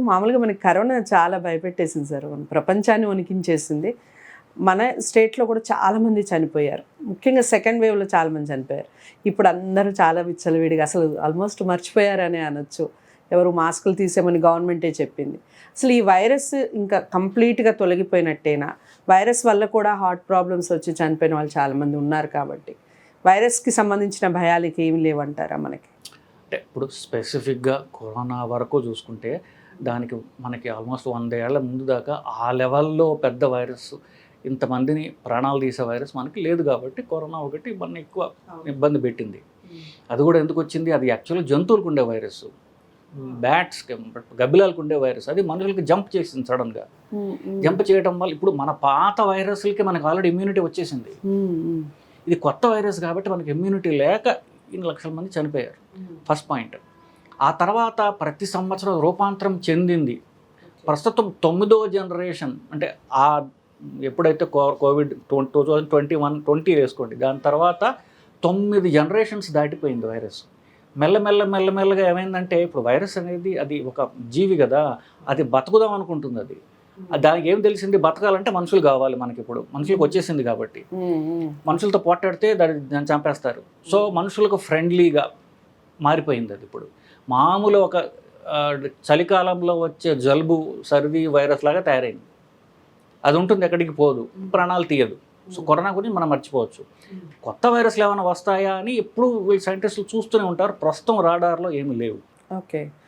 మామూలుగా మనకి కరోనా చాలా భయపెట్టేసింది సార్, మన ప్రపంచాన్ని వణికించేసింది. మన స్టేట్లో కూడా చాలామంది చనిపోయారు, ముఖ్యంగా సెకండ్ వేవ్లో చాలామంది చనిపోయారు. ఇప్పుడు అందరూ చాలా విచ్చలవిడిగా అసలు ఆల్మోస్ట్ మర్చిపోయారనే అనొచ్చు. ఎవరు మాస్కులు తీసేమని గవర్నమెంటే చెప్పింది. అసలు ఈ వైరస్ ఇంకా కంప్లీట్గా తొలగిపోయినట్టేనా? వైరస్ వల్ల కూడా హార్ట్ ప్రాబ్లమ్స్ వచ్చి చనిపోయిన వాళ్ళు చాలామంది ఉన్నారు కాబట్టి వైరస్కి సంబంధించిన భయాలకి ఏమి లేవంటారా మనకి? అంటే ఇప్పుడు స్పెసిఫిక్గా కరోనా వరకు చూసుకుంటే దానికి మనకి ఆల్మోస్ట్ 100 ఏళ్ల ముందు దాకా ఆ లెవెల్లో పెద్ద వైరస్, ఇంతమందిని ప్రాణాలు తీసే వైరస్ మనకి లేదు. కాబట్టి కరోనా ఒకటి మన ఎక్కువ ఇబ్బంది పెట్టింది. అది కూడా ఎందుకు వచ్చింది? అది యాక్చువల్గా జంతువులకు ఉండే వైరస్, బ్యాట్స్కి, గబ్బిలాలకు ఉండే వైరస్. అది మనుషులకి జంప్ చేసింది సడన్గా. జంప్ చేయడం వల్ల ఇప్పుడు మన పాత వైరస్లకి మనకు ఆల్రెడీ ఇమ్యూనిటీ వచ్చేసింది. ఇది కొత్త వైరస్ కాబట్టి మనకి ఇమ్యూనిటీ లేక ఇన్ని లక్షల మంది చనిపోయారు. First point. ఆ తర్వాత ప్రతి సంవత్సరం రూపాంతరం చెందింది. ప్రస్తుతం 9వ జనరేషన్, అంటే ఆ ఎప్పుడైతే కోవిడ్ 2021 వేసుకోండి, దాని తర్వాత 9 జనరేషన్స్ దాటిపోయింది వైరస్. మెల్లమెల్లగా ఏమైందంటే ఇప్పుడు వైరస్ అనేది అది ఒక జీవి కదా, అది బతుకుదాం అనుకుంటుంది. అది దానికి ఏం తెలిసింది? బతకాలంటే మనుషులు కావాలి మనకి. ఇప్పుడు మనుషులకు వచ్చేసింది కాబట్టి మనుషులతో పోట్లాడితే దాన్ని చంపేస్తారు. సో మనుషులకు ఫ్రెండ్లీగా మారిపోయింది అది. ఇప్పుడు మామూలు ఒక చలికాలంలో వచ్చే జలుబు, సర్ది వైరస్ లాగా తయారైంది. అది ఉంటుంది, ఎక్కడికి పోదు, ప్రాణాలు తీయదు. సో కరోనా గురించి మనం మర్చిపోవచ్చు. కొత్త వైరస్లు ఏమైనా వస్తాయా అని ఎప్పుడు వీళ్ళు సైంటిస్టులు చూస్తూనే ఉంటారు. ప్రస్తుతం రాడార్లో ఏమీ లేవు. ఓకే.